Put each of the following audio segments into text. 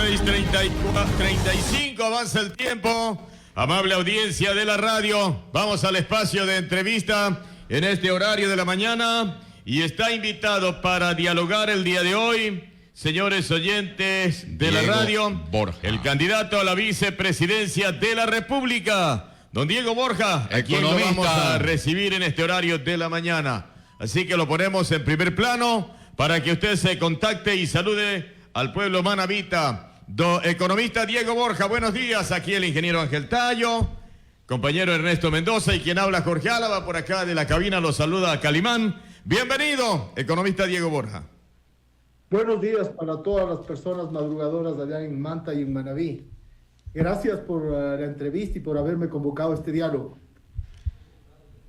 6:35 avanza el tiempo. Amable audiencia de la radio, vamos al espacio de entrevista en este horario de la mañana y está invitado para dialogar el día de hoy, señores oyentes de la radio, Borja, el candidato a la vicepresidencia de la República, don Diego Borja, a quien lo vamos a recibir en este horario de la mañana. Así que lo ponemos en primer plano para que usted se contacte y salude al pueblo manabita. Economista Diego Borja, buenos días. Aquí el ingeniero Ángel Tallo, compañero Ernesto Mendoza y quien habla Jorge Álava. Por acá de la cabina lo saluda Calimán. Bienvenido, economista Diego Borja. Buenos días para todas las personas madrugadoras allá en Manta y en Manabí. Gracias por la entrevista y por haberme convocado a este diálogo.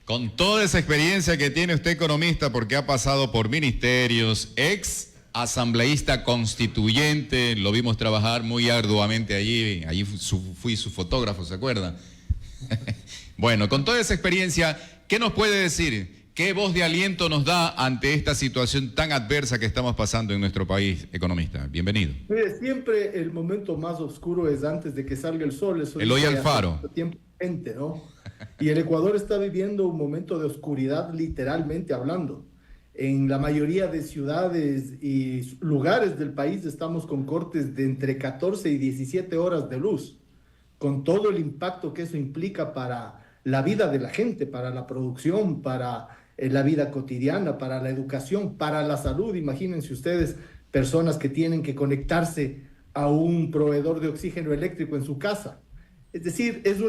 Con toda esa experiencia que tiene usted, economista, porque ha pasado por ministerios, ex asambleísta constituyente, lo vimos trabajar muy arduamente allí fui su fotógrafo, ¿se acuerda? Bueno, con toda esa experiencia, ¿qué nos puede decir? ¿Qué voz de aliento nos da ante esta situación tan adversa que estamos pasando en nuestro país, economista? Bienvenido. Mire, siempre el momento más oscuro es antes de que salga el sol. Eso el hoy al faro. Tiempo gente, ¿no? Y el Ecuador está viviendo un momento de oscuridad, literalmente hablando. En la mayoría de ciudades y lugares del país estamos con cortes de entre 14 y 17 horas de luz, con todo el impacto que eso implica para la vida de la gente, para la producción, para la vida cotidiana, para la educación, para la salud. Imagínense ustedes personas que tienen que conectarse a un proveedor de oxígeno eléctrico en su casa. Es decir, es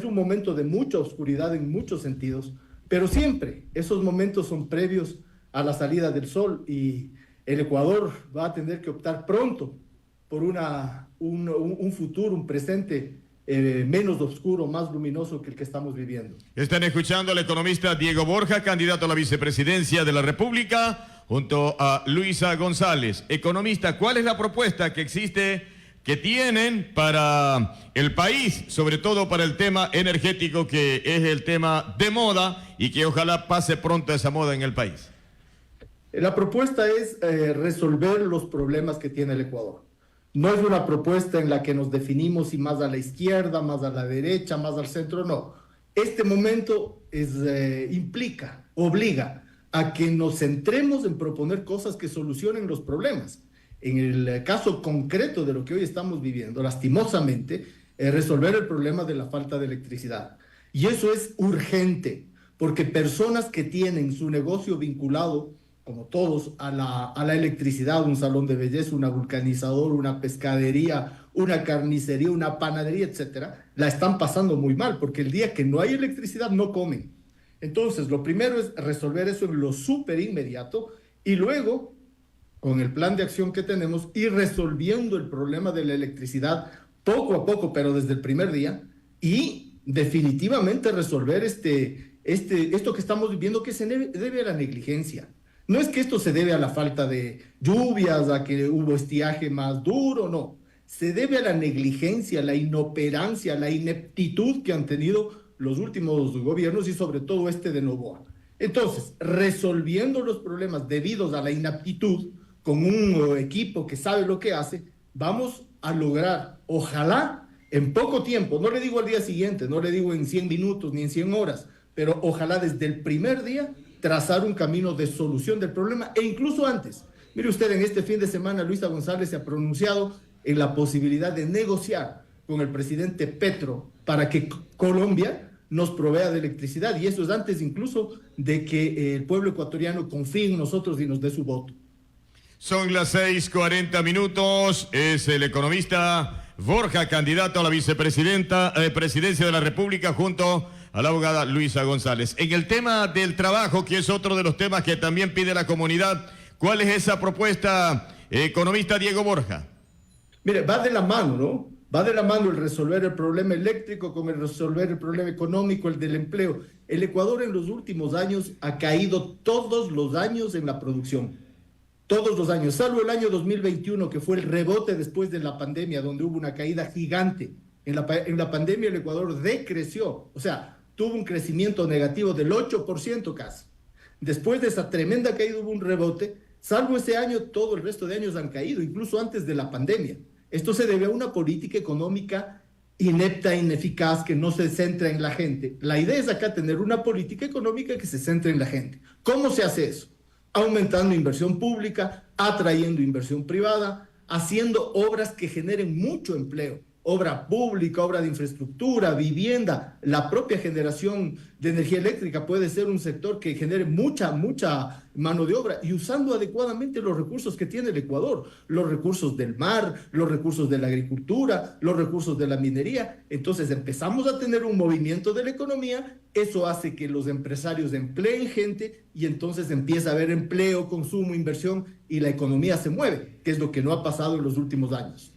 un momento de mucha oscuridad en muchos sentidos, pero siempre esos momentos son previos a la salida del sol y el Ecuador va a tener que optar pronto por un futuro, un presente menos oscuro, más luminoso que el que estamos viviendo. Están escuchando al economista Diego Borja, candidato a la vicepresidencia de la República, junto a Luisa González. Economista, ¿cuál es la propuesta que existe, que tienen para el país, sobre todo para el tema energético, que es el tema de moda y que ojalá pase pronto esa moda en el país? La propuesta es resolver los problemas que tiene el Ecuador. No es una propuesta en la que nos definimos si más a la izquierda, más a la derecha, más al centro, no. Este momento obliga a que nos centremos en proponer cosas que solucionen los problemas. En el caso concreto de lo que hoy estamos viviendo, lastimosamente, resolver el problema de la falta de electricidad. Y eso es urgente, porque personas que tienen su negocio vinculado, como todos, a la electricidad, un salón de belleza, una vulcanizadora, una pescadería, una carnicería, una panadería, etcétera, la están pasando muy mal, porque el día que no hay electricidad no comen. Entonces, lo primero es resolver eso en lo súper inmediato y luego, con el plan de acción que tenemos, ir resolviendo el problema de la electricidad poco a poco, pero desde el primer día, y definitivamente resolver esto que estamos viviendo, que se debe a la negligencia. No es que esto se debe a la falta de lluvias, a que hubo estiaje más duro, no. Se debe a la negligencia, la inoperancia, la ineptitud que han tenido los últimos gobiernos y sobre todo este de Noboa. Entonces, resolviendo los problemas debidos a la inaptitud, con un equipo que sabe lo que hace, vamos a lograr, ojalá, en poco tiempo, no le digo al día siguiente, no le digo en 100 minutos ni en 100 horas, pero ojalá desde el primer día trazar un camino de solución del problema e incluso antes. Mire usted, en este fin de semana Luisa González se ha pronunciado en la posibilidad de negociar con el presidente Petro para que Colombia nos provea de electricidad, y eso es antes incluso de que el pueblo ecuatoriano confíe en nosotros y nos dé su voto. Son las 6:40 minutos. Es el economista Borja, candidato a la presidencia de la República, junto a la abogada Luisa González. En el tema del trabajo, que es otro de los temas que también pide la comunidad, ¿cuál es esa propuesta, economista Diego Borja? Mire, va de la mano, ¿no? Va de la mano el resolver el problema eléctrico con el resolver el problema económico, el del empleo. El Ecuador en los últimos años ha caído todos los años en la producción. Todos los años, salvo el año 2021, que fue el rebote después de la pandemia, donde hubo una caída gigante. En la pandemia el Ecuador decreció, o sea, tuvo un crecimiento negativo del 8% casi. Después de esa tremenda caída hubo un rebote. Salvo ese año, todo el resto de años han caído, incluso antes de la pandemia. Esto se debe a una política económica inepta, ineficaz, que no se centra en la gente. La idea es acá tener una política económica que se centre en la gente. ¿Cómo se hace eso? Aumentando inversión pública, atrayendo inversión privada, haciendo obras que generen mucho empleo, obra pública, obra de infraestructura, vivienda. La propia generación de energía eléctrica puede ser un sector que genere mucha mano de obra, y usando adecuadamente los recursos que tiene el Ecuador, los recursos del mar, los recursos de la agricultura, los recursos de la minería. Entonces empezamos a tener un movimiento de la economía, eso hace que los empresarios empleen gente y entonces empieza a haber empleo, consumo, inversión, y la economía se mueve, que es lo que no ha pasado en los últimos años.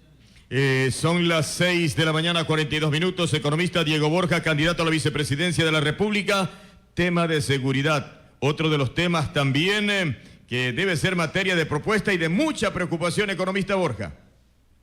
Son las 6 de la mañana, 42 minutos. Economista Diego Borja, candidato a la vicepresidencia de la República. Tema de seguridad. Otro de los temas también que debe ser materia de propuesta y de mucha preocupación, economista Borja.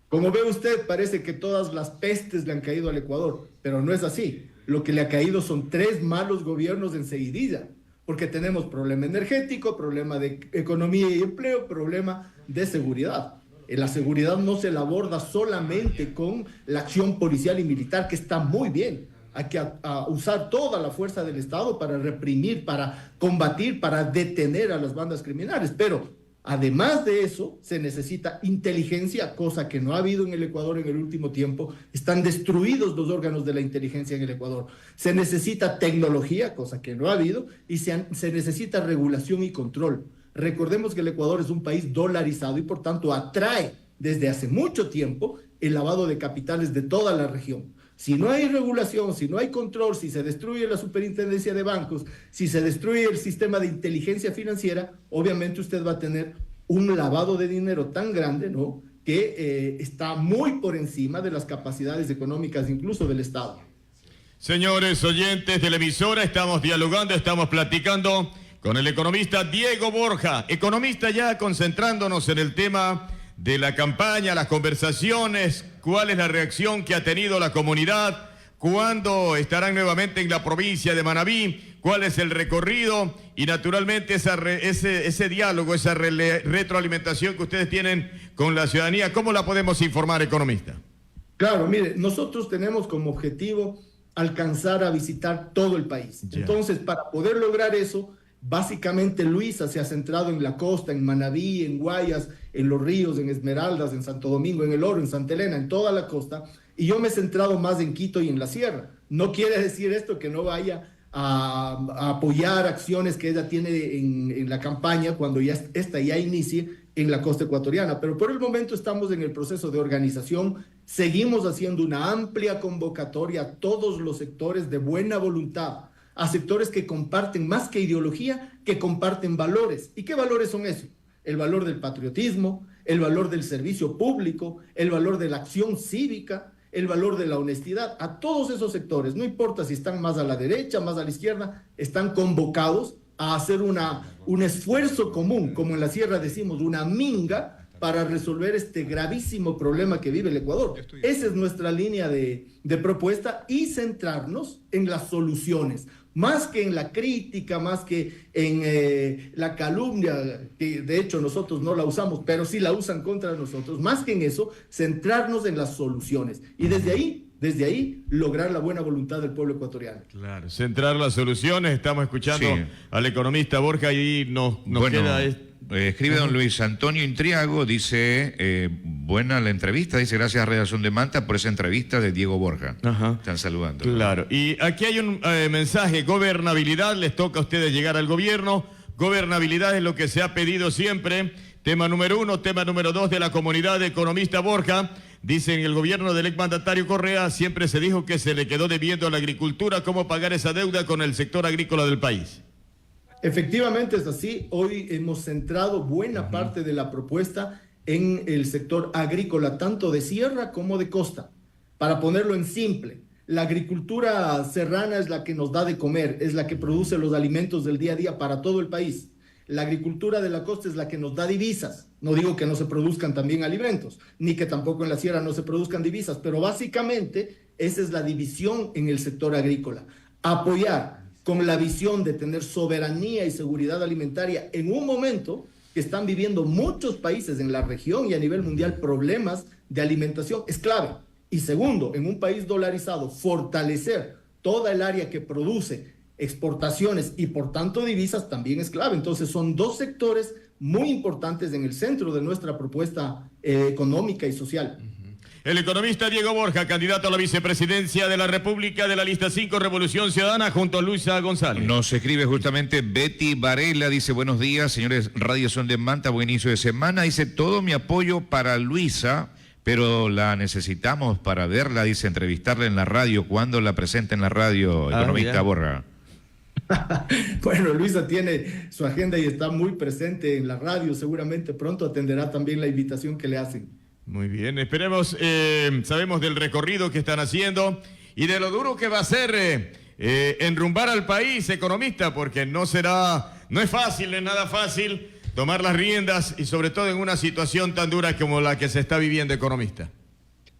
Como ve usted, parece que todas las pestes le han caído al Ecuador, pero no es así. Lo que le ha caído son 3 malos gobiernos enseguida, porque tenemos problema energético, problema de economía y empleo, problema de seguridad. La seguridad no se la aborda solamente con la acción policial y militar, que está muy bien. Hay que usar toda la fuerza del Estado para reprimir, para combatir, para detener a las bandas criminales. Pero además de eso, se necesita inteligencia, cosa que no ha habido en el Ecuador en el último tiempo. Están destruidos los órganos de la inteligencia en el Ecuador. Se necesita tecnología, cosa que no ha habido, y se necesita regulación y control. Recordemos que el Ecuador es un país dolarizado y por tanto atrae desde hace mucho tiempo el lavado de capitales de toda la región. Si no hay regulación, si no hay control, si se destruye la superintendencia de bancos, si se destruye el sistema de inteligencia financiera, obviamente usted va a tener un lavado de dinero tan grande, ¿no?, que está muy por encima de las capacidades económicas incluso del Estado. Señores oyentes de la emisora, estamos dialogando, estamos platicando con el economista Diego Borja, economista ya concentrándonos en el tema de la campaña, las conversaciones, cuál es la reacción que ha tenido la comunidad, cuándo estarán nuevamente en la provincia de Manabí, cuál es el recorrido y naturalmente ese diálogo, esa retroalimentación que ustedes tienen con la ciudadanía. ¿Cómo la podemos informar, economista? Claro, mire, nosotros tenemos como objetivo alcanzar a visitar todo el país. Entonces, para poder lograr eso, básicamente Luisa se ha centrado en la costa, en Manabí, en Guayas, en Los Ríos, en Esmeraldas, en Santo Domingo, en El Oro, en Santa Elena, en toda la costa, y yo me he centrado más en Quito y en la sierra. No quiere decir esto que no vaya a apoyar acciones que ella tiene en la campaña cuando esta ya inicie en la costa ecuatoriana, pero por el momento estamos en el proceso de organización. Seguimos haciendo una amplia convocatoria a todos los sectores de buena voluntad, a sectores que comparten más que ideología, que comparten valores. ¿Y qué valores son esos? El valor del patriotismo, el valor del servicio público, el valor de la acción cívica, el valor de la honestidad. A todos esos sectores, no importa si están más a la derecha, más a la izquierda, están convocados a hacer un esfuerzo común, como en la sierra decimos, una minga, para resolver este gravísimo problema que vive el Ecuador. Esa es nuestra línea de propuesta, y centrarnos en las soluciones, más que en la crítica, más que en la calumnia, que de hecho nosotros no la usamos, pero sí la usan contra nosotros. Más que en eso, centrarnos en las soluciones, y desde ahí lograr la buena voluntad del pueblo ecuatoriano. Claro, centrar las soluciones. Estamos escuchando al economista Borja y nos queda... Escribe don Luis Antonio Intriago, dice, buena la entrevista, dice, gracias a Redacción de Manta por esa entrevista de Diego Borja. Ajá. Están saludando. Claro, y aquí hay un mensaje, gobernabilidad, les toca a ustedes llegar al gobierno, gobernabilidad es lo que se ha pedido siempre, tema número 1, tema número 2 de la comunidad de economista Borja. Dicen, el gobierno del exmandatario Correa siempre se dijo que se le quedó debiendo a la agricultura. ¿Cómo pagar esa deuda con el sector agrícola del país? Efectivamente es así. Hoy hemos centrado buena parte de la propuesta en el sector agrícola, tanto de sierra como de costa. Para ponerlo en simple, la agricultura serrana es la que nos da de comer, es la que produce los alimentos del día a día para todo el país. La agricultura de la costa es la que nos da divisas. No digo que no se produzcan también alimentos, ni que tampoco en la sierra no se produzcan divisas, pero básicamente esa es la división en el sector agrícola. Apoyar con la visión de tener soberanía y seguridad alimentaria en un momento que están viviendo muchos países en la región y a nivel mundial problemas de alimentación es clave. Y segundo, en un país dolarizado, fortalecer toda el área que produce exportaciones y por tanto divisas también es clave. Entonces son dos sectores muy importantes en el centro de nuestra propuesta económica y social. El economista Diego Borja, candidato a la vicepresidencia de la República de la lista 5 Revolución Ciudadana, junto a Luisa González. Nos escribe justamente Betty Varela, dice: buenos días, señores Radio Son de Manta, buen inicio de semana. Dice: todo mi apoyo para Luisa, pero la necesitamos para verla, dice, entrevistarla en la radio. ¿Cuándo la presenta en la radio, economista Borja? Bueno, Luisa tiene su agenda y está muy presente en la radio, seguramente pronto atenderá también la invitación que le hacen. Muy bien, esperemos, sabemos del recorrido que están haciendo y de lo duro que va a ser enrumbar al país, economista, porque no es fácil, no es nada fácil tomar las riendas y sobre todo en una situación tan dura como la que se está viviendo, economista.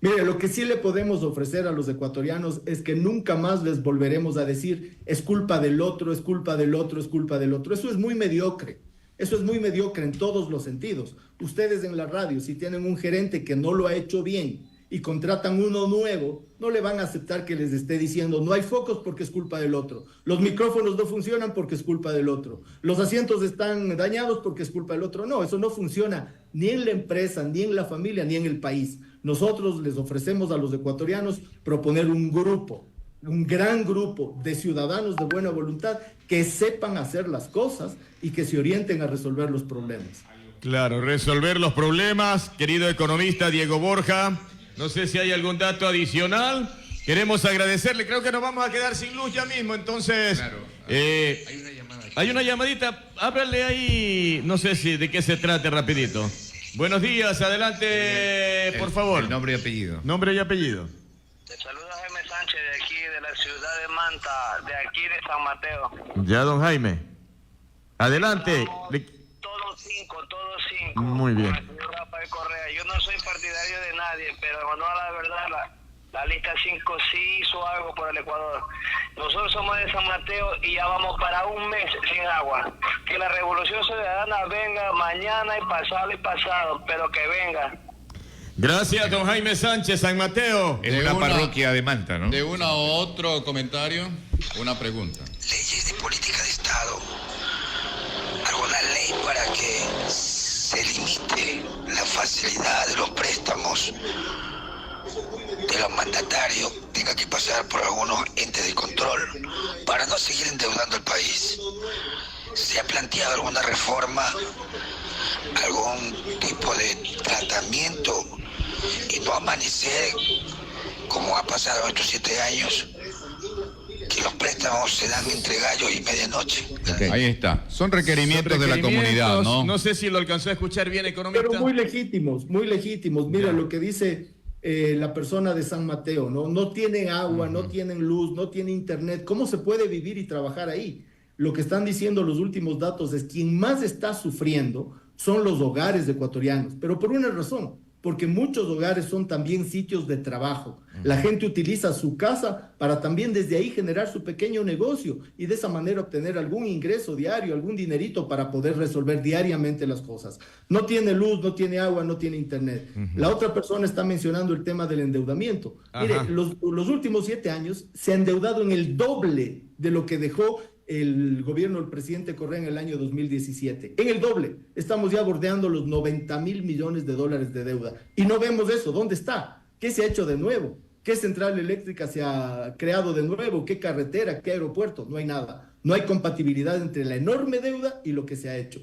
Mire, lo que sí le podemos ofrecer a los ecuatorianos es que nunca más les volveremos a decir es culpa del otro, es culpa del otro, es culpa del otro. Eso es muy mediocre. Eso es muy mediocre en todos los sentidos. Ustedes en la radio, si tienen un gerente que no lo ha hecho bien y contratan uno nuevo, no le van a aceptar que les esté diciendo no hay focos porque es culpa del otro, los micrófonos no funcionan porque es culpa del otro, los asientos están dañados porque es culpa del otro. No, eso no funciona ni en la empresa, ni en la familia, ni en el país. Nosotros les ofrecemos a los ecuatorianos proponer un grupo, un gran grupo de ciudadanos de buena voluntad que sepan hacer las cosas y que se orienten a resolver los problemas. Claro, resolver los problemas, querido economista Diego Borja. No sé si hay algún dato adicional. Queremos agradecerle, creo que nos vamos a quedar sin luz ya mismo, entonces... Claro, hay una llamada. Hay una llamadita, háblale ahí, no sé si de qué se trate rapidito. Buenos días, adelante, por favor. El nombre y apellido. Nombre y apellido. Te saluda Jaime Sánchez de aquí, de la ciudad de Manta, de aquí de San Mateo. Ya, don Jaime. Adelante. Todos cinco. Muy bien. Rafael Correa. Yo no soy partidario de nadie, pero no, la verdad, la lista 5 sí hizo algo por el Ecuador. Nosotros somos de San Mateo y ya vamos para un mes sin agua. Que la Revolución Ciudadana venga mañana y pasado, pero que venga. Gracias, don Jaime Sánchez, San Mateo. Es una parroquia de Manta, ¿no? De una u otro comentario, una pregunta. Leyes de política de Estado, alguna ley para que se limite la facilidad de los préstamos de los mandatarios, tenga que pasar por algunos entes de control para no seguir endeudando el país. ¿Se ha planteado alguna reforma, algún tipo de tratamiento y no amanecer como ha pasado en estos 7 años, que los préstamos se dan entre gallo y medianoche? Okay. Ahí está. Son requerimientos de la comunidad, ¿no? No sé si lo alcanzó a escuchar bien, economista. Pero muy legítimos, muy legítimos. Mira lo que dice la persona de San Mateo, ¿no? No tienen agua, no tienen luz, no tienen internet. ¿Cómo se puede vivir y trabajar ahí? Lo que están diciendo los últimos datos es quien más está sufriendo son los hogares ecuatorianos, pero por una razón, porque muchos hogares son también sitios de trabajo. La gente utiliza su casa para también desde ahí generar su pequeño negocio y de esa manera obtener algún ingreso diario, algún dinerito para poder resolver diariamente las cosas. No tiene luz, no tiene agua, no tiene internet. La otra persona está mencionando el tema del endeudamiento. Mire, los últimos 7 años se ha endeudado en el doble de lo que dejó el gobierno del presidente Correa en el año 2017. En el doble. Estamos ya bordeando los 90.000 millones de dólares de deuda. Y no vemos eso. ¿Dónde está? ¿Qué se ha hecho de nuevo? ¿Qué central eléctrica se ha creado de nuevo? ¿Qué carretera? ¿Qué aeropuerto? No hay nada. No hay compatibilidad entre la enorme deuda y lo que se ha hecho.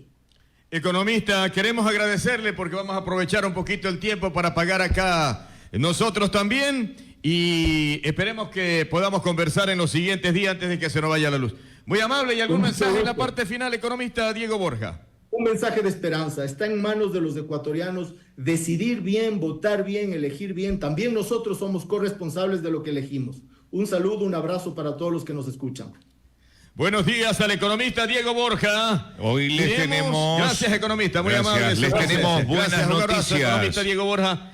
Economista, queremos agradecerle porque vamos a aprovechar un poquito el tiempo para pagar acá nosotros también y esperemos que podamos conversar en los siguientes días antes de que se nos vaya la luz. Muy amable. ¿Y algún mensaje en la parte final, economista Diego Borja? Un mensaje de esperanza. Está en manos de los ecuatorianos decidir bien, votar bien, elegir bien. También nosotros somos corresponsables de lo que elegimos. Un saludo, un abrazo para todos los que nos escuchan. Buenos días al economista Diego Borja. Hoy les tenemos... Gracias, economista, muy amable. Les tenemos buenas noticias. Economista Diego Borja.